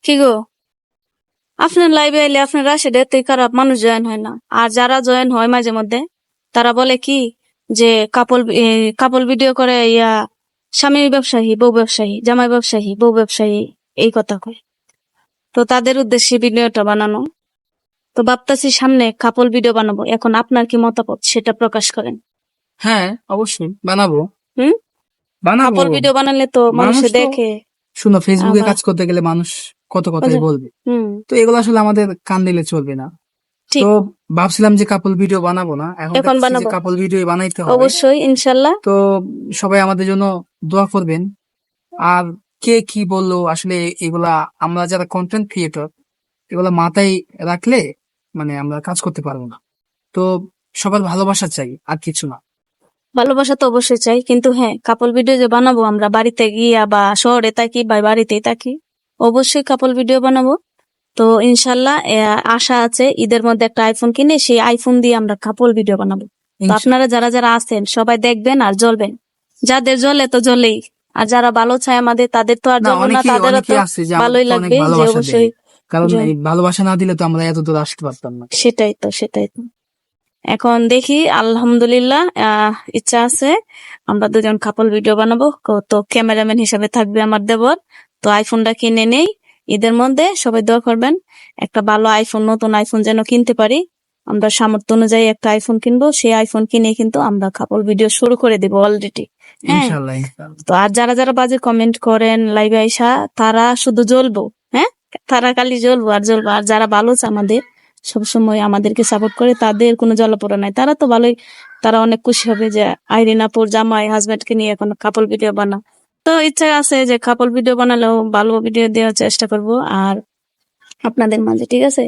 কি গো, আপনার লাইভে এলে আপনার রাশিদ এতই খারাপ, মানুষ জয়েন হয় না। আর যারা জয়েন হয় মাঝে মধ্যে তারা বলে কি যে কাপল ভিডিও করে, স্বামী ব্যবসায়ী, বউ ব্যবসায়ী, জামাই ব্যবসায়ী, বউ ব্যবসায়ী, এই কথা কয়। তো তাদের উদ্দেশ্যে ভিডিওটা বানানো। তো ভাবতেছি সামনে কাপল ভিডিও বানাবো। এখন আপনার কি মতামত সেটা প্রকাশ করেন। হ্যাঁ, অবশ্যই বানাবো। হুম, বানাবো। কাপল ভিডিও বানালে তো মানুষে মানুষ তো দেখে। শুনো, ফেসবুকে আবার কাজ করতে গেলে মানুষ কত কথাই বলবে, হুম, তো এগুলো আসলে আমাদের কান দিলে চলবে না। ঠিক। তো ভাবছিলাম যে কাপল ভিডিও বানাবো না, এখন এখন দেখছি যে বানাবো কাপল ভিডিও বানাইতে হবে। অবশ্যই, ইনশাল্লাহ। তো সবাই আমাদের জন্য দোয়া করবেন। আর কে কি বললো আসলে এগুলা আমরা যারা কন্টেন্ট ক্রিয়েটর, এগুলা মাথায় রাখলে মানে আমরা কাজ করতে পারবো না। তো সবার ভালোবাসা চাই, আর কিছু না। ভালোবাসা তো অবশ্যই চাই, কিন্তু হ্যাঁ, কাপল ভিডিও যে বানাবো আমরা বাড়িতে গিয়া বা শহরে থাকি বা বাড়িতেই থাকি, অবশ্যই কাপল ভিডিও বানাবো। তো ইনশাল্লাহ আশা আছে ঈদের মধ্যে একটা আইফোন কিনে সেই আইফোন দিয়ে আমরা কাপল ভিডিও বানাবো। তো আপনারা যারা যারা আছেন সবাই দেখবেন আর জ্বলবেন। যাদের জ্বলে তো জ্বলেই, আর যারা ভালো চায় আমাদের তাদের তো আর না, জ্বলবো না, অনেকেই তাদেরও তো অনেকেই আছে যে ভালোই আমাদেরকে অনেক লাগবে, যে ভালোবাসা দেয়, অবশ্যই কারণ জ- এই ভালোবাসা না দিলে তো আমরা এত দূর আসতে পারতাম না। সেটাই তো। এখন দেখি, আলহামদুলিল্লাহ, ইচ্ছা আছে আমরা দুজন কাপল ভিডিও বানাবো। তো ক্যামেরাম্যান হিসাবে থাকবে আমার দেবর। তো আইফোনটা কিনে নেই ঈদের মধ্যে, সবাই দোয়া করবেন একটা ভালো আইফোন, নতুন আইফোন যেন কিনতে পারি। আমরা সামর্থ্য অনুযায়ী একটা আইফোন কিনবো, সেই আইফোন কিনে কিন্তু আমরা কাপল ভিডিও শুরু করে দিব অলরেডি। হ্যাঁ, ইনশাল্লাহ, ইনশাল্লাহ। তো আর যারা যারা বাজে কমেন্ট করেন লাইভে আইসা, তারা শুধু জ্বলবো। হ্যাঁ, তারা খালি জ্বলবো আর জ্বলবো। আর যারা ভালো আমাদের সবসময় আমাদেরকে সাপোর্ট করে, তাদের কোনো জ্বালাপোড়া নাই, তারা তো ভালোই। তারা অনেক খুশি হবে যে আইরিন আপুর জামাই হাজবেন্ড কে নিয়ে এখন কাপল ভিডিও বানা। তো ইচ্ছা আছে যে কাপল ভিডিও বানালেও ভালো ভিডিও দেওয়ার চেষ্টা করব আর আপনাদের মাঝে, ঠিক আছে।